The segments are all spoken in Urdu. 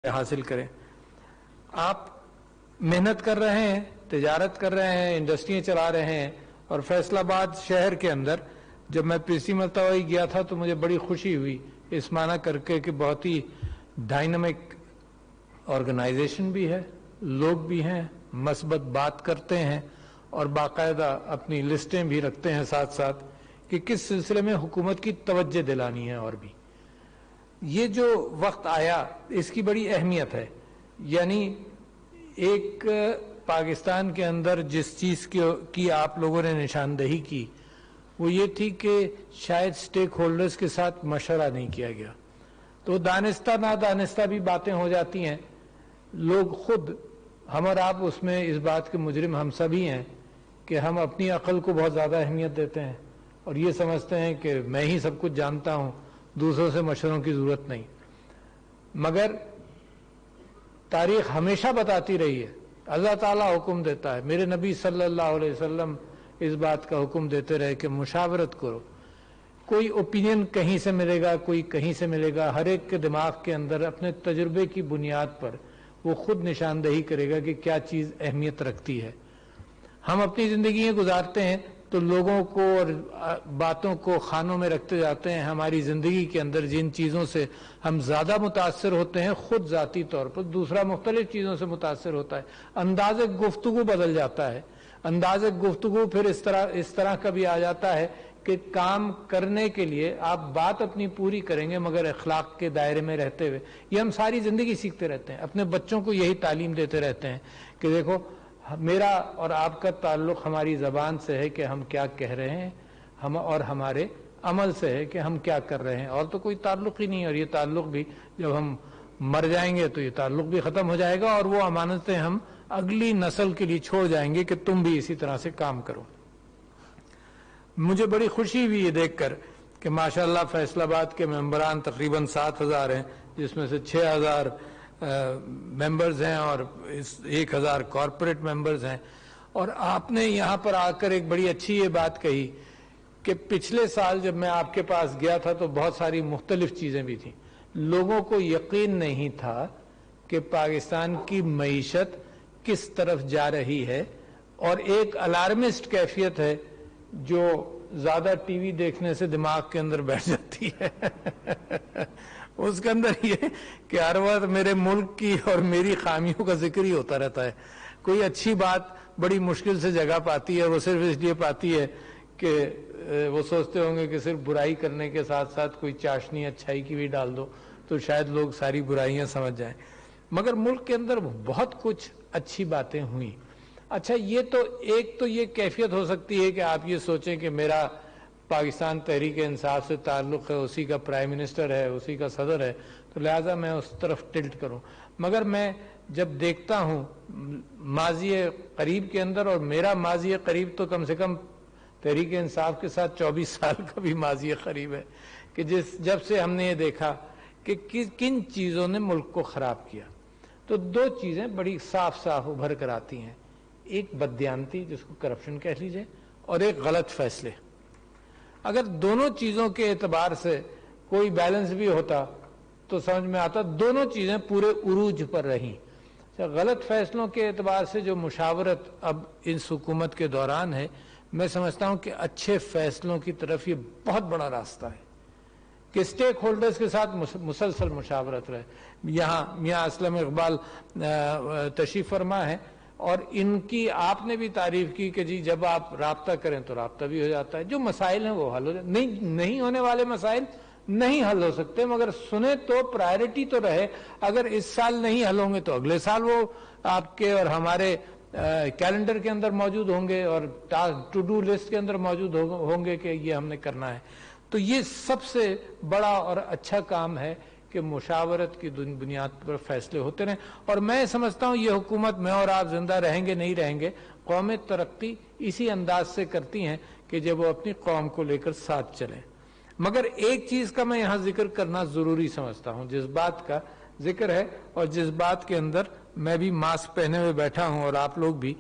حاصل کریں. آپ محنت کر رہے ہیں, تجارت کر رہے ہیں, انڈسٹریاں چلا رہے ہیں, اور فیصل آباد شہر کے اندر جب میں پچھلی مرتبہ گیا تھا تو مجھے بڑی خوشی ہوئی اس معنی کر کے کہ بہت ہی ڈائنامک آرگنائزیشن بھی ہے, لوگ بھی ہیں, مثبت بات کرتے ہیں اور باقاعدہ اپنی لسٹیں بھی رکھتے ہیں ساتھ ساتھ کہ کس سلسلے میں حکومت کی توجہ دلانی ہے. اور بھی یہ جو وقت آیا اس کی بڑی اہمیت ہے. یعنی ایک پاکستان کے اندر جس چیز کی آپ لوگوں نے نشاندہی کی وہ یہ تھی کہ شاید سٹیک ہولڈرز کے ساتھ مشورہ نہیں کیا گیا, تو دانستہ نادانستہ بھی باتیں ہو جاتی ہیں. لوگ خود, ہم اور آپ اس میں اس بات کے مجرم ہم سبھی ہیں کہ ہم اپنی عقل کو بہت زیادہ اہمیت دیتے ہیں اور یہ سمجھتے ہیں کہ میں ہی سب کچھ جانتا ہوں, دوسروں سے مشوروں کی ضرورت نہیں. مگر تاریخ ہمیشہ بتاتی رہی ہے, اللہ تعالیٰ حکم دیتا ہے, میرے نبی صلی اللہ علیہ وسلم اس بات کا حکم دیتے رہے کہ مشاورت کرو. کوئی اوپینین کہیں سے ملے گا, کوئی کہیں سے ملے گا, ہر ایک کے دماغ کے اندر اپنے تجربے کی بنیاد پر وہ خود نشاندہی کرے گا کہ کیا چیز اہمیت رکھتی ہے. ہم اپنی زندگیاں گزارتے ہیں تو لوگوں کو اور باتوں کو خانوں میں رکھتے جاتے ہیں. ہماری زندگی کے اندر جن چیزوں سے ہم زیادہ متاثر ہوتے ہیں خود ذاتی طور پر, دوسرا مختلف چیزوں سے متاثر ہوتا ہے. انداز گفتگو بدل جاتا ہے. انداز گفتگو پھر اس طرح کا بھی آ جاتا ہے کہ کام کرنے کے لیے آپ بات اپنی پوری کریں گے مگر اخلاق کے دائرے میں رہتے ہوئے. یہ ہم ساری زندگی سیکھتے رہتے ہیں, اپنے بچوں کو یہی تعلیم دیتے رہتے ہیں کہ دیکھو میرا اور آپ کا تعلق ہماری زبان سے ہے کہ ہم کیا کہہ رہے ہیں, ہم اور ہمارے عمل سے ہے کہ ہم کیا کر رہے ہیں, اور تو کوئی تعلق ہی نہیں. اور یہ تعلق بھی جب ہم مر جائیں گے تو یہ تعلق بھی ختم ہو جائے گا اور وہ امانتیں ہم اگلی نسل کے لیے چھوڑ جائیں گے کہ تم بھی اسی طرح سے کام کرو. مجھے بڑی خوشی ہوئی یہ دیکھ کر کہ ماشاءاللہ فیصل آباد کے ممبران تقریباً 7,000 ہیں, جس میں سے 6,000 ممبرز ہیں اور 1,000 کارپوریٹ ممبرز ہیں. اور آپ نے یہاں پر آ کر ایک بڑی اچھی یہ بات کہی کہ پچھلے سال جب میں آپ کے پاس گیا تھا تو بہت ساری مختلف چیزیں بھی تھیں. لوگوں کو یقین نہیں تھا کہ پاکستان کی معیشت کس طرف جا رہی ہے, اور ایک الارمسٹ کیفیت ہے جو زیادہ ٹی وی دیکھنے سے دماغ کے اندر بیٹھ جاتی ہے. اس کے اندر یہ کہ ہر وقت میرے ملک کی اور میری خامیوں کا ذکر ہی ہوتا رہتا ہے. کوئی اچھی بات بڑی مشکل سے جگہ پاتی ہے, وہ صرف اس لیے پاتی ہے کہ وہ سوچتے ہوں گے کہ صرف برائی کرنے کے ساتھ ساتھ کوئی چاشنی اچھائی کی بھی ڈال دو تو شاید لوگ ساری برائیاں سمجھ جائیں. مگر ملک کے اندر بہت کچھ اچھی باتیں ہوئیں. اچھا, یہ تو ایک تو یہ کیفیت ہو سکتی ہے کہ آپ یہ سوچیں کہ میرا پاکستان تحریک انصاف سے تعلق ہے, اسی کا پرائم منسٹر ہے, اسی کا صدر ہے, تو لہٰذا میں اس طرف ٹلٹ کروں. مگر میں جب دیکھتا ہوں ماضی قریب کے اندر, اور میرا ماضی قریب تو کم سے کم تحریک انصاف کے ساتھ 24 سال کا بھی ماضی قریب ہے, کہ جب سے ہم نے یہ دیکھا کہ کن چیزوں نے ملک کو خراب کیا, تو دو چیزیں بڑی صاف صاف ابھر کر آتی ہیں. ایک بددیانتی جس کو کرپشن کہہ لیجئے, اور ایک غلط فیصلے. اگر دونوں چیزوں کے اعتبار سے کوئی بیلنس بھی ہوتا تو سمجھ میں آتا دونوں چیزیں پورے عروج پر رہیں. غلط فیصلوں کے اعتبار سے جو مشاورت اب اس حکومت کے دوران ہے, میں سمجھتا ہوں کہ اچھے فیصلوں کی طرف یہ بہت بڑا راستہ ہے کہ سٹیک ہولڈرز کے ساتھ مسلسل مشاورت رہے. یہاں میاں اسلم اقبال تشریف فرما ہے, اور ان کی آپ نے بھی تعریف کی کہ جی جب آپ رابطہ کریں تو رابطہ بھی ہو جاتا ہے. جو مسائل ہیں وہ حل ہو جاتے, نہیں ہونے والے مسائل نہیں حل ہو سکتے, مگر سنیں تو پرائرٹی تو رہے. اگر اس سال نہیں حل ہوں گے تو اگلے سال وہ آپ کے اور ہمارے کیلنڈر کے اندر موجود ہوں گے اور ٹو ڈو لسٹ کے اندر موجود ہوں گے کہ یہ ہم نے کرنا ہے. تو یہ سب سے بڑا اور اچھا کام ہے کہ مشاورت کی بنیاد پر فیصلے ہوتے رہیں. اور میں سمجھتا ہوں یہ حکومت, میں اور آپ زندہ رہیں گے نہیں رہیں گے, قومیں ترقی اسی انداز سے کرتی ہیں کہ جب وہ اپنی قوم کو لے کر ساتھ چلیں. مگر ایک چیز کا میں یہاں ذکر کرنا ضروری سمجھتا ہوں, جس بات کا ذکر ہے اور جس بات کے اندر میں بھی ماسک پہنے ہوئے بیٹھا ہوں اور آپ لوگ بھی,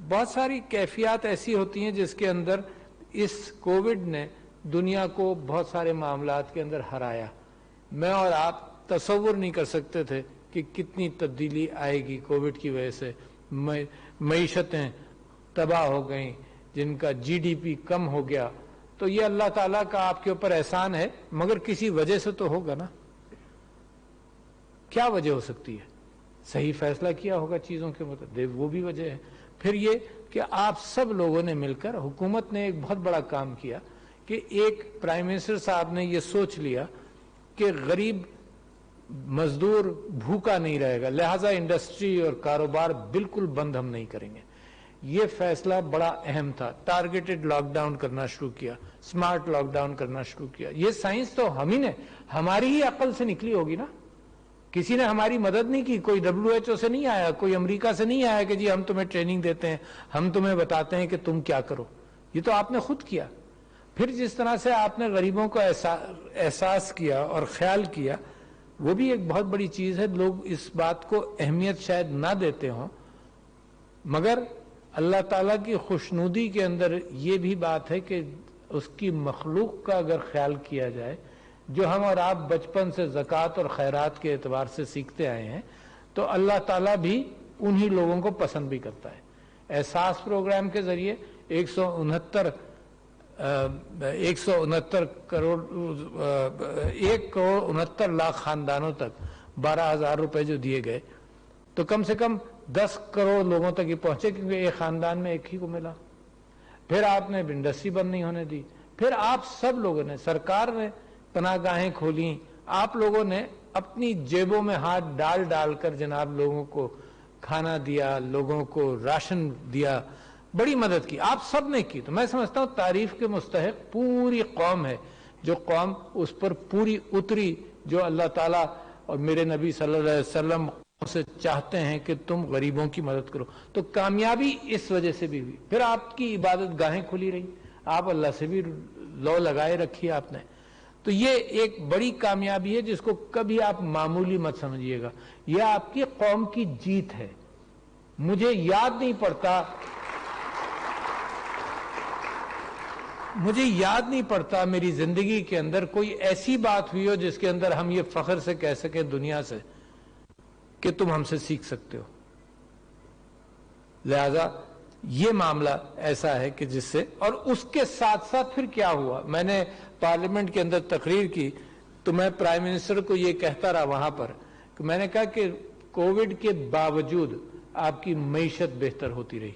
بہت ساری کیفیات ایسی ہوتی ہیں جس کے اندر اس کووڈ نے دنیا کو بہت سارے معاملات کے اندر ہرایا. میں اور آپ تصور نہیں کر سکتے تھے کہ کتنی تبدیلی آئے گی کووڈ کی وجہ سے، معیشتیں تباہ ہو گئیں، جن کا جی ڈی پی کم ہو گیا، تو یہ اللہ تعالیٰ کا آپ کے اوپر احسان ہے، مگر کسی وجہ سے تو ہوگا نا. کیا وجہ ہو سکتی ہے؟ صحیح فیصلہ کیا ہوگا چیزوں کے متعلق، وہ بھی وجہ ہے. پھر یہ کہ آپ سب لوگوں نے مل کر، حکومت نے ایک بہت بڑا کام کیا کہ ایک پرائم منسٹر صاحب نے یہ سوچ لیا کہ غریب مزدور بھوکا نہیں رہے گا، لہذا انڈسٹری اور کاروبار بالکل بند ہم نہیں کریں گے. یہ فیصلہ بڑا اہم تھا. ٹارگیٹڈ لاک ڈاؤن کرنا شروع کیا، سمارٹ لاک ڈاؤن کرنا شروع کیا. یہ سائنس تو ہم ہی نے، ہماری ہی عقل سے نکلی ہوگی نا. کسی نے ہماری مدد نہیں کی، کوئی WHO سے نہیں آیا، کوئی امریکہ سے نہیں آیا کہ جی ہم تمہیں ٹریننگ دیتے ہیں، ہم تمہیں بتاتے ہیں کہ تم کیا کرو. یہ تو آپ نے خود کیا. پھر جس طرح سے آپ نے غریبوں کا احساس کیا اور خیال کیا، وہ بھی ایک بہت بڑی چیز ہے. لوگ اس بات کو اہمیت شاید نہ دیتے ہوں، مگر اللہ تعالیٰ کی خوشنودی کے اندر یہ بھی بات ہے کہ اس کی مخلوق کا اگر خیال کیا جائے، جو ہم اور آپ بچپن سے زکوٰۃ اور خیرات کے اعتبار سے سیکھتے آئے ہیں، تو اللہ تعالیٰ بھی انہی لوگوں کو پسند بھی کرتا ہے. احساس پروگرام کے ذریعے 169 کروڑ 1,69,00,000 خاندانوں تک 12,000 روپے جو دیے گئے، تو کم سے کم 10 کروڑ لوگوں تک یہ پہنچے، کیونکہ ایک خاندان میں ایک ہی کو ملا. پھر آپ نے انڈسٹری بند نہیں ہونے دی. پھر آپ سب لوگوں نے، سرکار نے پناہ گاہیں کھولیں، آپ لوگوں نے اپنی جیبوں میں ہاتھ ڈال ڈال کر جناب لوگوں کو کھانا دیا، لوگوں کو راشن دیا، بڑی مدد کی. آپ سب نے کی. تو میں سمجھتا ہوں تعریف کے مستحق پوری قوم ہے، جو قوم اس پر پوری اتری، جو اللہ تعالیٰ اور میرے نبی صلی اللہ علیہ وسلم سے چاہتے ہیں کہ تم غریبوں کی مدد کرو. تو کامیابی اس وجہ سے بھی ہوئی. پھر آپ کی عبادت گاہیں کھلی رہی، آپ اللہ سے بھی لو لگائے رکھی آپ نے. تو یہ ایک بڑی کامیابی ہے جس کو کبھی آپ معمولی مت سمجھیے گا. یہ آپ کی قوم کی جیت ہے. مجھے یاد نہیں پڑتا میری زندگی کے اندر کوئی ایسی بات ہوئی ہو جس کے اندر ہم یہ فخر سے کہہ سکیں دنیا سے کہ تم ہم سے سیکھ سکتے ہو. لہذا یہ معاملہ ایسا ہے کہ جس سے، اور اس کے ساتھ ساتھ پھر کیا ہوا. میں نے پارلیمنٹ کے اندر تقریر کی تو میں پرائم منسٹر کو یہ کہتا رہا وہاں پر کہ میں نے کہا کہ کووڈ کے باوجود آپ کی معیشت بہتر ہوتی رہی،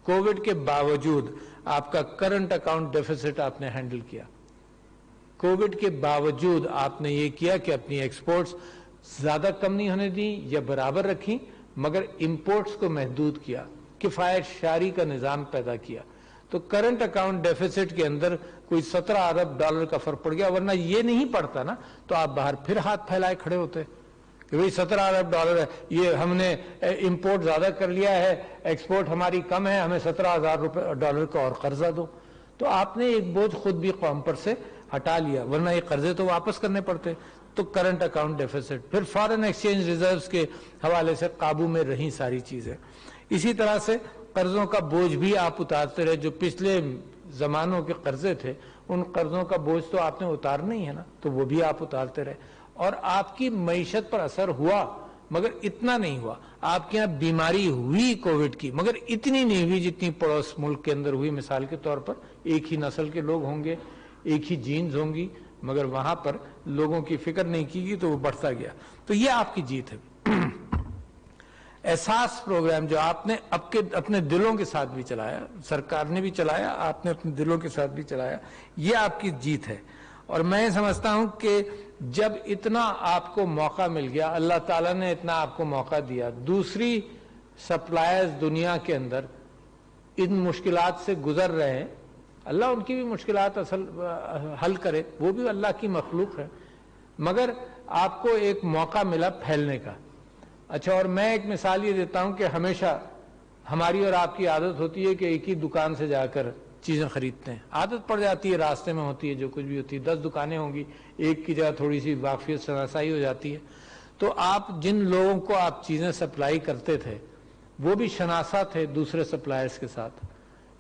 کووڈ کے باوجود آپ کا کرنٹ اکاؤنٹ ڈیفیسٹ آپ نے ہینڈل کیا، کووڈ کے باوجود آپ نے یہ کیا کہ اپنی ایکسپورٹس زیادہ کم نہیں ہونے دی یا برابر رکھی، مگر امپورٹس کو محدود کیا، کفایت شاری کا نظام پیدا کیا. تو کرنٹ اکاؤنٹ ڈیفیسٹ کے اندر کوئی $17 ارب کا فرق پڑ گیا. ورنہ یہ نہیں پڑتا نا تو آپ باہر پھر ہاتھ پھیلائے کھڑے ہوتے کہ بھئی $17 ارب ہے، یہ ہم نے امپورٹ زیادہ کر لیا ہے، ایکسپورٹ ہماری کم ہے، ہمیں $17,000 کا اور قرضہ دو. تو آپ نے ایک بوجھ خود بھی قوم پر سے ہٹا لیا، ورنہ یہ قرضے تو واپس کرنے پڑتے. تو کرنٹ اکاؤنٹ ڈیفیسٹ، پھر فارن ایکسچینج ریزروز کے حوالے سے قابو میں رہیں ساری چیزیں. اسی طرح سے قرضوں کا بوجھ بھی آپ اتارتے رہے. جو پچھلے زمانوں کے قرضے تھے ان قرضوں کا بوجھ تو آپ نے اتارنا ہی ہے نا، تو وہ بھی آپ اتارتے رہے. اور آپ کی معیشت پر اثر ہوا مگر اتنا نہیں ہوا. آپ کے یہاں بیماری ہوئی کووڈ کی، مگر اتنی نہیں ہوئی جتنی پڑوس ملک کے اندر ہوئی. مثال کے طور پر ایک ہی نسل کے لوگ ہوں گے، ایک ہی جینز ہوں گی، مگر وہاں پر لوگوں کی فکر نہیں کی گئی تو وہ بڑھتا گیا. تو یہ آپ کی جیت ہے. احساس پروگرام جو آپ نے اپنے دلوں کے ساتھ بھی چلایا، سرکار نے بھی چلایا، آپ نے اپنے دلوں کے ساتھ بھی چلایا، یہ آپ کی جیت ہے. اور میں سمجھتا ہوں کہ جب اتنا آپ کو موقع مل گیا، اللہ تعالیٰ نے اتنا آپ کو موقع دیا، دوسری سپلائرز دنیا کے اندر ان مشکلات سے گزر رہے ہیں، اللہ ان کی بھی مشکلات حل کرے، وہ بھی اللہ کی مخلوق ہے، مگر آپ کو ایک موقع ملا پھیلنے کا. اچھا، اور میں ایک مثال یہ دیتا ہوں کہ ہمیشہ ہماری اور آپ کی عادت ہوتی ہے کہ ایک ہی دکان سے جا کر چیزیں خریدتے ہیں. عادت پڑ جاتی ہے، راستے میں ہوتی ہے، جو کچھ بھی ہوتی ہے، 10 دکانیں ہوں گی، ایک کی جگہ تھوڑی سی واقفیت شناسائی ہو جاتی ہے. تو آپ جن لوگوں کو آپ چیزیں سپلائی کرتے تھے وہ بھی شناسا تھے دوسرے سپلائرز کے ساتھ،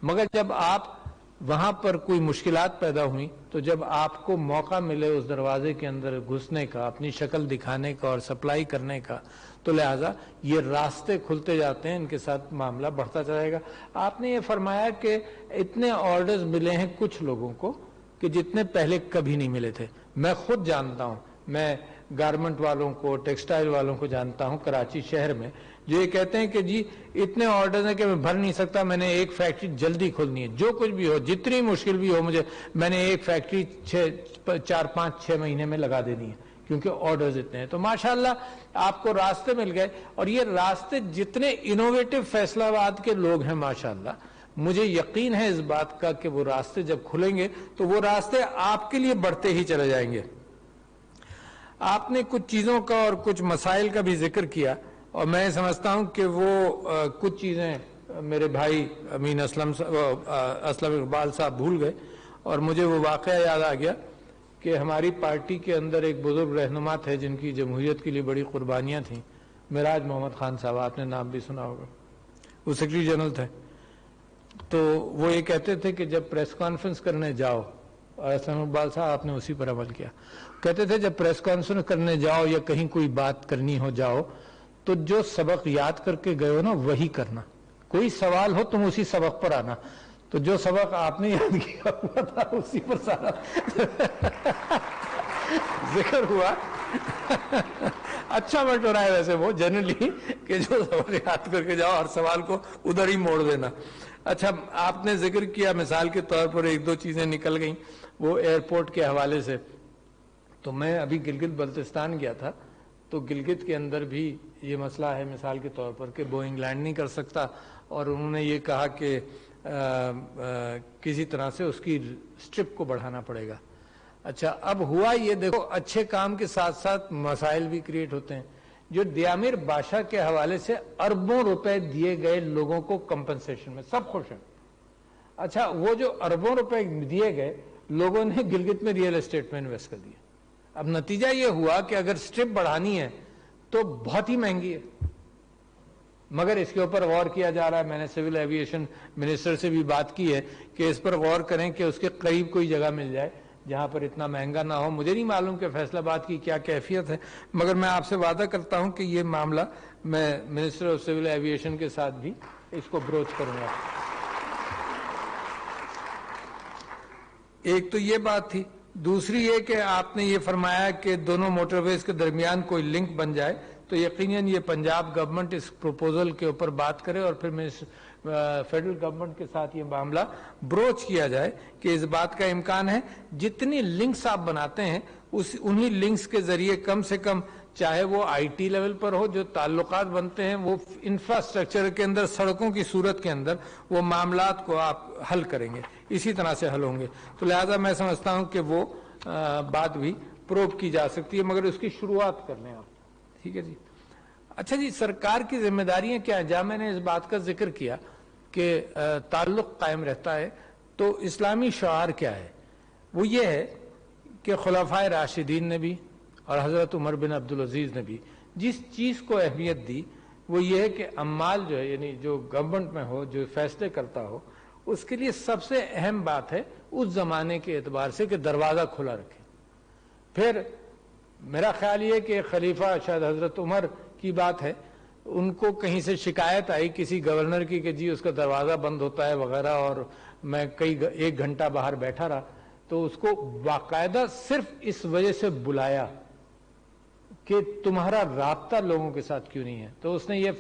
مگر جب آپ وہاں پر کوئی مشکلات پیدا ہوئیں تو جب آپ کو موقع ملے اس دروازے کے اندر گھسنے کا، اپنی شکل دکھانے کا اور سپلائی کرنے کا، تو لہٰذا یہ راستے کھلتے جاتے ہیں، ان کے ساتھ معاملہ بڑھتا جائے گا۔ آپ نے یہ فرمایا کہ اتنے آرڈرز ملے ہیں کچھ لوگوں کو کہ جتنے پہلے کبھی نہیں ملے تھے۔ میں خود جانتا ہوں، میں گارمنٹ والوں کو، ٹیکسٹائل والوں کو جانتا ہوں کراچی شہر میں، جو یہ کہتے ہیں کہ جی اتنے آرڈرز ہیں کہ میں بھر نہیں سکتا، میں نے ایک فیکٹری جلدی کھولنی ہے، جو کچھ بھی ہو، جتنی مشکل بھی ہو مجھے، میں نے ایک فیکٹری 4-5-6 مہینے میں لگا دینی ہے، کیونکہ آرڈرز اتنے ہیں۔ تو ماشاءاللہ آپ کو راستے مل گئے، اور یہ راستے جتنے انوویٹو فیصلہ آباد کے لوگ ہیں ماشاءاللہ، مجھے یقین ہے اس بات کا کہ وہ راستے جب کھلیں گے تو وہ راستے آپ کے لیے بڑھتے ہی چلے جائیں گے۔ آپ نے کچھ چیزوں کا اور کچھ مسائل کا بھی ذکر کیا، اور میں سمجھتا ہوں کہ وہ کچھ چیزیں میرے بھائی امین اسلم اقبال صاحب بھول گئے، اور مجھے وہ واقعہ یاد آ گیا کہ ہماری پارٹی کے اندر ایک بزرگ رہنما تھے جن کی جمہوریت کے لیے بڑی قربانیاں تھیں، معراج محمد خان صاحب، آپ نے نام بھی سنا ہوگا، وہ سیکرٹری جنرل تھے۔ تو وہ یہ کہتے تھے کہ جب پریس کانفرنس کرنے جاؤ، اور اسلم اقبال صاحب آپ نے اسی پر عمل کیا، کہتے تھے جب پریس کانفرنس کرنے جاؤ یا کہیں کوئی بات کرنی ہو جاؤ تو جو سبق یاد کر کے گئے ہو نا وہی کرنا، کوئی سوال ہو تم اسی سبق پر آنا، تو جو سبق آپ نے یاد کیا ہوا تھا اسی پر سارا ذکر ہوا۔ اچھا مشورہ ہے ویسے وہ جنرلی کہ جو سبق یاد کر کے جاؤ ہر سوال کو ادھر ہی موڑ دینا۔ اچھا آپ نے ذکر کیا، مثال کے طور پر ایک دو چیزیں نکل گئیں وہ ایئرپورٹ کے حوالے سے، تو میں ابھی گلگت بلتستان گیا تھا، تو گلگت کے اندر بھی یہ مسئلہ ہے مثال کے طور پر کہ بوئنگ لینڈ نہیں کر سکتا، اور انہوں نے یہ کہا کہ کسی طرح سے اس کی سٹرپ کو بڑھانا پڑے گا۔ اچھا اب ہوا یہ، دیکھو اچھے کام کے ساتھ ساتھ مسائل بھی کریٹ ہوتے ہیں۔ جو دیامیر بادشاہ کے حوالے سے اربوں روپے دیے گئے لوگوں کو کمپنسیشن میں، سب خوش ہیں۔ اچھا وہ جو اربوں روپے دیے گئے لوگوں نے گلگت میں ریئل اسٹیٹ میں انویسٹ کر دیا۔ اب نتیجہ یہ ہوا کہ اگر سٹرپ بڑھانی ہے تو بہت ہی مہنگی ہے، مگر اس کے اوپر غور کیا جا رہا ہے۔ میں نے سول ایویشن منسٹر سے بھی بات کی ہے کہ اس پر غور کریں کہ اس کے قریب کوئی جگہ مل جائے جہاں پر اتنا مہنگا نہ ہو۔ مجھے نہیں معلوم کہ فیصلہ آباد کی کیا کیفیت ہے، مگر میں آپ سے وعدہ کرتا ہوں کہ یہ معاملہ میں منسٹر آف سول ایویشن کے ساتھ بھی اس کو بروچ کروں گا۔ ایک تو یہ بات تھی، دوسری یہ کہ آپ نے یہ فرمایا کہ دونوں موٹر ویز کے درمیان کوئی لنک بن جائے، تو یقیناً یہ پنجاب گورنمنٹ اس پروپوزل کے اوپر بات کرے اور پھر فیڈرل گورنمنٹ کے ساتھ یہ معاملہ بروچ کیا جائے کہ اس بات کا امکان ہے جتنی لنکس آپ بناتے ہیں انہی لنکس کے ذریعے کم سے کم، چاہے وہ آئی ٹی لیول پر ہو، جو تعلقات بنتے ہیں وہ انفراسٹرکچر کے اندر، سڑکوں کی صورت کے اندر، وہ معاملات کو آپ حل کریں گے، اسی طرح سے حل ہوں گے۔ تو لہٰذا میں سمجھتا ہوں کہ وہ بات بھی پروب کی جا سکتی ہے، مگر اس کی شروعات کر لیں آپ۔ ٹھیک ہے جی۔ اچھا جی، سرکار کی ذمہ داریاں کیا ہیں؟ جہاں میں نے اس بات کا ذکر کیا کہ تعلق قائم رہتا ہے، تو اسلامی شعار کیا ہے؟ وہ یہ ہے کہ خلفائے راشدین نے بھی اور حضرت عمر بن عبدالعزیز نے بھی جس چیز کو اہمیت دی وہ یہ ہے کہ عمال جو ہے، یعنی جو گورنمنٹ میں ہو، جو فیصلے کرتا ہو، اس کے لیے سب سے اہم بات ہے اس زمانے کے اعتبار سے کہ دروازہ کھلا رکھے۔ پھر میرا خیال یہ کہ خلیفہ شاید حضرت عمر کی بات ہے، ان کو کہیں سے شکایت آئی کسی گورنر کی کہ جی اس کا دروازہ بند ہوتا ہے وغیرہ، اور میں ایک گھنٹہ باہر بیٹھا رہا، تو اس کو باقاعدہ صرف اس وجہ سے بلایا کہ تمہارا رابطہ لوگوں کے ساتھ کیوں نہیں ہے۔ تو اس نے یہ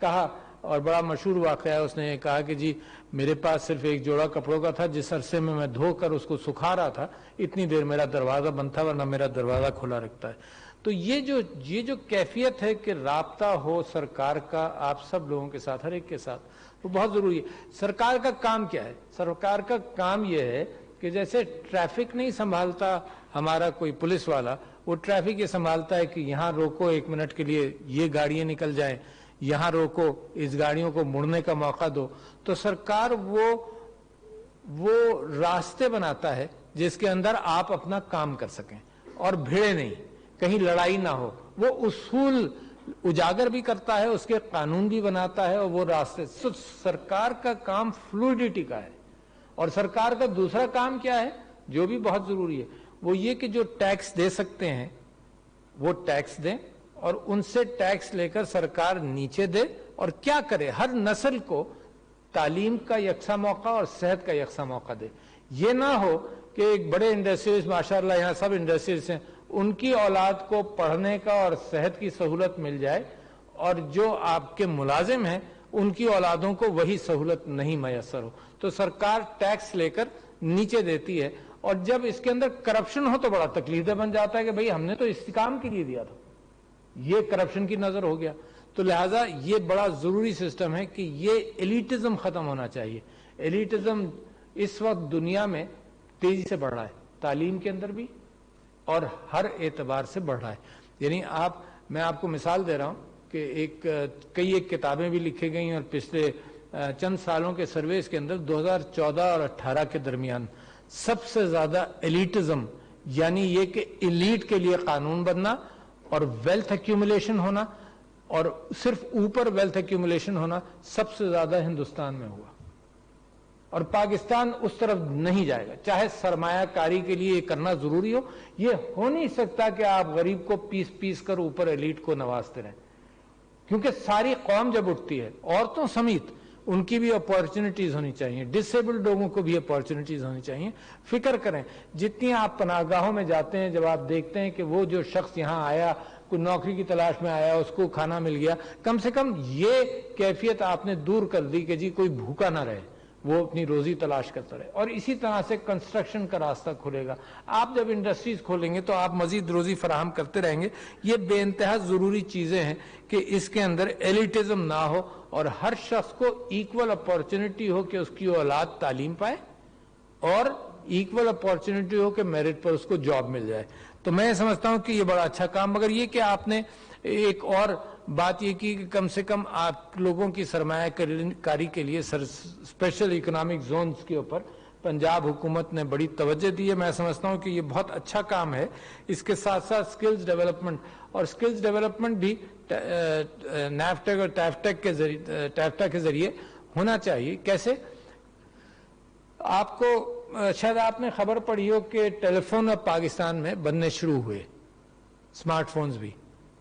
کہا، اور بڑا مشہور واقعہ ہے، اس نے یہ کہا کہ جی میرے پاس صرف ایک جوڑا کپڑوں کا تھا، جس عرصے میں میں دھو کر اس کو سکھا رہا تھا اتنی دیر میرا دروازہ بند تھا، ورنہ میرا دروازہ کھلا رکھتا ہے۔ تو یہ جو کیفیت ہے کہ رابطہ ہو سرکار کا آپ سب لوگوں کے ساتھ، ہر ایک کے ساتھ، وہ بہت ضروری ہے۔ سرکار کا کام کیا ہے؟ سرکار کا کام یہ ہے کہ جیسے ٹریفک نہیں سنبھالتا ہمارا کوئی پولیس والا، وہ ٹریفک یہ سنبھالتا ہے کہ یہاں روکو 1 منٹ کے لیے، یہ گاڑیاں نکل جائیں، یہاں روکو، اس گاڑیوں کو مڑنے کا موقع دو۔ تو سرکار وہ راستے بناتا ہے جس کے اندر آپ اپنا کام کر سکیں اور بھیڑے نہیں، کہیں لڑائی نہ ہو۔ وہ اصول اجاگر بھی کرتا ہے، اس کے قانون بھی بناتا ہے، اور وہ راستے۔ سرکار کا کام فلوئڈٹی کا ہے۔ اور سرکار کا دوسرا کام کیا ہے جو بھی بہت ضروری ہے، وہ یہ کہ جو ٹیکس دے سکتے ہیں وہ ٹیکس دیں، اور ان سے ٹیکس لے کر سرکار نیچے دے اور کیا کرے, ہر نسل کو تعلیم کا یکساں موقع اور صحت کا یکساں موقع دے. یہ نہ ہو کہ ایک بڑے انڈسٹریز, ماشاءاللہ یہاں سب انڈسٹریز ہیں, ان کی اولاد کو پڑھنے کا اور صحت کی سہولت مل جائے اور جو آپ کے ملازم ہیں ان کی اولادوں کو وہی سہولت نہیں میسر ہو. تو سرکار ٹیکس لے کر نیچے دیتی ہے, اور جب اس کے اندر کرپشن ہو تو بڑا تکلیف دہ بن جاتا ہے کہ بھئی ہم نے تو اس کام کے لیے دیا تھا, یہ کرپشن کی نظر ہو گیا. تو لہٰذا یہ بڑا ضروری سسٹم ہے کہ یہ ایلیٹزم ختم ہونا چاہیے. ایلیٹزم اس وقت دنیا میں تیزی سے بڑھ رہا ہے, تعلیم کے اندر بھی اور ہر اعتبار سے بڑھ رہا ہے. یعنی میں آپ کو مثال دے رہا ہوں کہ کئی ایک کتابیں بھی لکھی گئی ہیں, اور پچھلے چند سالوں کے سرویز کے اندر 2014 اور 2018 کے درمیان سب سے زیادہ ایلیٹزم, یعنی یہ کہ ایلیٹ کے لیے قانون بننا اور ویلتھ ایکیومولیشن ہونا, اور صرف اوپر ویلتھ ایکیومولیشن ہونا سب سے زیادہ ہندوستان میں ہوا, اور پاکستان اس طرف نہیں جائے گا. چاہے سرمایہ کاری کے لیے یہ کرنا ضروری ہو, یہ ہو نہیں سکتا کہ آپ غریب کو پیس پیس کر اوپر ایلیٹ کو نوازتے رہیں, کیونکہ ساری قوم جب اٹھتی ہے, عورتوں سمیت, ان کی بھی اپارچونٹیز ہونی چاہیے, ڈسیبلڈ لوگوں کو بھی اپارچونٹیز ہونی چاہیے. فکر کریں جتنی آپ پناہ گاہوں میں جاتے ہیں, جب آپ دیکھتے ہیں کہ وہ جو شخص یہاں آیا کوئی نوکری کی تلاش میں آیا, اس کو کھانا مل گیا, کم سے کم یہ کیفیت آپ نے دور کر دی کہ جی کوئی بھوکا نہ رہے, وہ اپنی روزی تلاش کرتا رہے. اور اسی طرح سے کنسٹرکشن کا راستہ کھلے گا. آپ جب انڈسٹریز کھولیں گے تو آپ مزید روزی فراہم کرتے رہیں گے. یہ بے انتہا ضروری چیزیں ہیں کہ اس کے اندر ایلیٹزم نہ ہو اور ہر شخص کو ایکول اپارچونٹی ہو کہ اس کی اولاد تعلیم پائے, اور ایکول اپارچونٹی ہو کہ میرٹ پر اس کو جاب مل جائے. تو میں سمجھتا ہوں کہ یہ بڑا اچھا کام. مگر یہ کہ آپ نے ایک اور بات یہ کی کہ کم سے کم آپ لوگوں کی سرمایہ کاری کے لیے اسپیشل اکنامک زونز کے اوپر پنجاب حکومت نے بڑی توجہ دی ہے. میں سمجھتا ہوں کہ یہ بہت اچھا کام ہے. اس کے ساتھ ساتھ سکلز ڈیولپمنٹ, اور سکلز ڈیولپمنٹ بھی نیفٹیک اور ٹیفٹا کے ذریعے ہونا چاہیے. کیسے؟ آپ کو شاید آپ نے خبر پڑھی ہو کہ ٹیلی فون اب پاکستان میں بننے شروع ہوئے, اسمارٹ فونز بھی.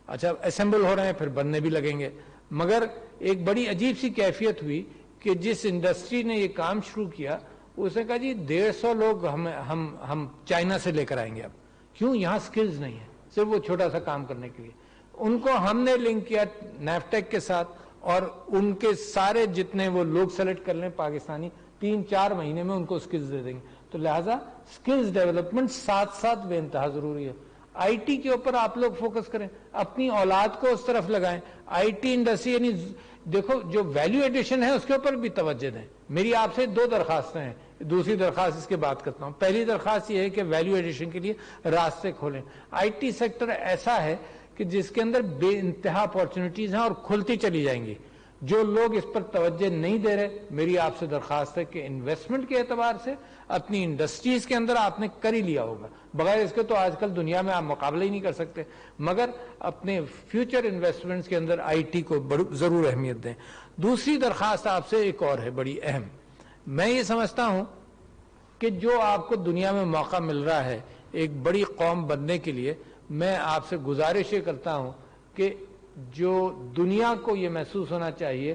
اچھا اسمبل ہو رہے ہیں, پھر بننے بھی لگیں گے. مگر ایک بڑی عجیب سی کیفیت ہوئی کہ جس انڈسٹری نے یہ کام شروع کیا, اس نے کہا جی 150 لوگ ہم چائنا سے لے کر آئیں گے. اب کیوں؟ یہاں سکلز نہیں ہیں صرف وہ چھوٹا سا کام کرنے کے لیے. ان کو ہم نے لنک کیا نیفٹیک کے ساتھ, اور ان کے سارے جتنے وہ لوگ سلیکٹ کر لیں پاکستانی, 3-4 مہینے میں ان کو سکلز دے دیں گے. تو لہٰذا سکلز ڈیولپمنٹ ساتھ ساتھ بے انتہا ضروری ہے. آئی ٹی کے اوپر آپ لوگ فوکس کریں, اپنی اولاد کو اس طرف لگائیں. آئی ٹی انڈسٹری, یعنی دیکھو جو ویلیو ایڈیشن ہے اس کے اوپر بھی توجہ دیں. میری آپ سے 2 درخواستیں ہیں, دوسری درخواست اس کے بعد کرتا ہوں. پہلی درخواست یہ ہے کہ ویلیو ایڈیشن کے لیے راستے کھولیں. آئی ٹی سیکٹر ایسا ہے کہ جس کے اندر بے انتہا اپارچونٹیز ہیں اور کھلتی چلی جائیں گی. جو لوگ اس پر توجہ نہیں دے رہے, میری آپ سے درخواست ہے کہ انویسٹمنٹ کے اعتبار سے اپنی انڈسٹریز کے اندر آپ نے کر ہی لیا ہوگا, بغیر اس کے تو آج کل دنیا میں آپ مقابلہ ہی نہیں کر سکتے. مگر اپنے فیوچر انویسٹمنٹس کے اندر آئی ٹی کو ضرور اہمیت دیں. دوسری درخواست آپ سے ایک اور ہے بڑی اہم. میں یہ سمجھتا ہوں کہ جو آپ کو دنیا میں موقع مل رہا ہے ایک بڑی قوم بننے کے لیے, میں آپ سے گزارش یہ کرتا ہوں کہ جو دنیا کو یہ محسوس ہونا چاہیے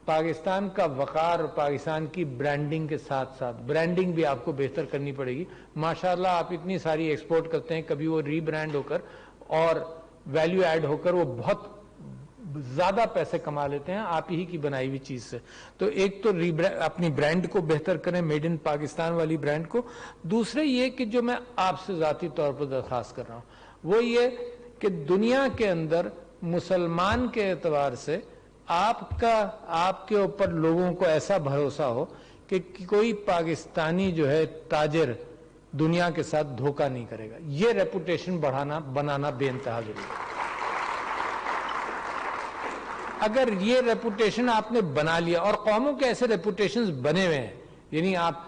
پاکستان کا وقار, پاکستان کی برانڈنگ کے ساتھ ساتھ برانڈنگ بھی آپ کو بہتر کرنی پڑے گی. ماشاءاللہ آپ اتنی ساری ایکسپورٹ کرتے ہیں, کبھی وہ ری برانڈ ہو کر اور ویلیو ایڈ ہو کر وہ بہت زیادہ پیسے کما لیتے ہیں آپ ہی کی بنائی ہوئی چیز سے. تو ایک تو اپنی برانڈ کو بہتر کریں, میڈ ان پاکستان والی برانڈ کو. دوسرے یہ کہ جو میں آپ سے ذاتی طور پر درخواست کر رہا ہوں وہ یہ کہ دنیا کے اندر مسلمان کے اعتبار سے آپ کے اوپر لوگوں کو ایسا بھروسہ ہو کہ کوئی پاکستانی جو ہے تاجر دنیا کے ساتھ دھوکہ نہیں کرے گا. یہ ریپوٹیشن بنانا بے انتہا ضروری ہے. اگر یہ ریپوٹیشن آپ نے بنا لیا, اور قوموں کے ایسے ریپوٹیشنز بنے ہوئے ہیں, یعنی آپ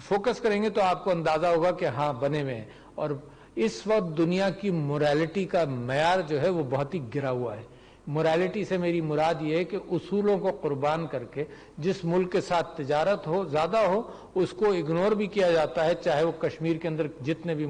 فوکس کریں گے تو آپ کو اندازہ ہوگا کہ ہاں بنے ہوئے ہیں. اور اس وقت دنیا کی موریلٹی کا معیار جو ہے وہ بہت ہی گرا ہوا ہے. موریلٹی سے میری مراد یہ ہے کہ اصولوں کو قربان کر کے جس ملک کے ساتھ تجارت ہو زیادہ ہو اس کو اگنور بھی کیا جاتا ہے, چاہے وہ کشمیر کے اندر جتنے بھی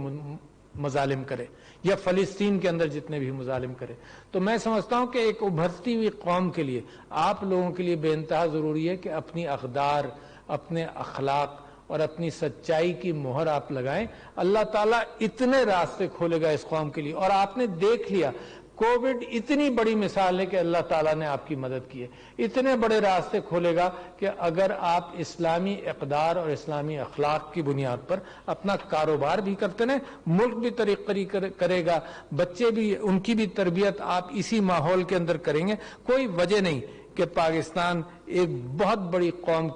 مظالم کرے یا فلسطین کے اندر جتنے بھی مظالم کرے. تو میں سمجھتا ہوں کہ ایک ابھرتی ہوئی قوم کے لیے آپ لوگوں کے لیے بے انتہا ضروری ہے کہ اپنی اقدار، اپنے اخلاق اور اپنی سچائی کی مہر آپ لگائیں. اللہ تعالیٰ اتنے راستے کھولے گا اس قوم کے لیے، اور آپ نے دیکھ لیا کووڈ اتنی بڑی مثال ہے کہ اللہ تعالیٰ نے آپ کی مدد کی ہے. اتنے بڑے راستے کھولے گا کہ اگر آپ اسلامی اقدار اور اسلامی اخلاق کی بنیاد پر اپنا کاروبار بھی کرتے ہیں، ملک بھی ترقی کرے گا، بچے بھی، ان کی بھی تربیت آپ اسی ماحول کے اندر کریں گے. کوئی وجہ نہیں کہ پاکستان ایک بہت بڑی قوم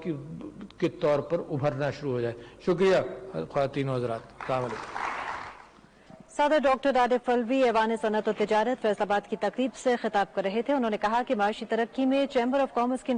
کے طور پر ابھرنا شروع ہو جائے. شکریہ خواتین و حضرات. السلام علیکم. صدر ڈاکٹر رادف الوی ایوان صنعت و تجارت فیصل آباد کی تقریب سے خطاب کر رہے تھے. انہوں نے کہا کہ معاشی ترقی میں چیمبر آف کامرس کی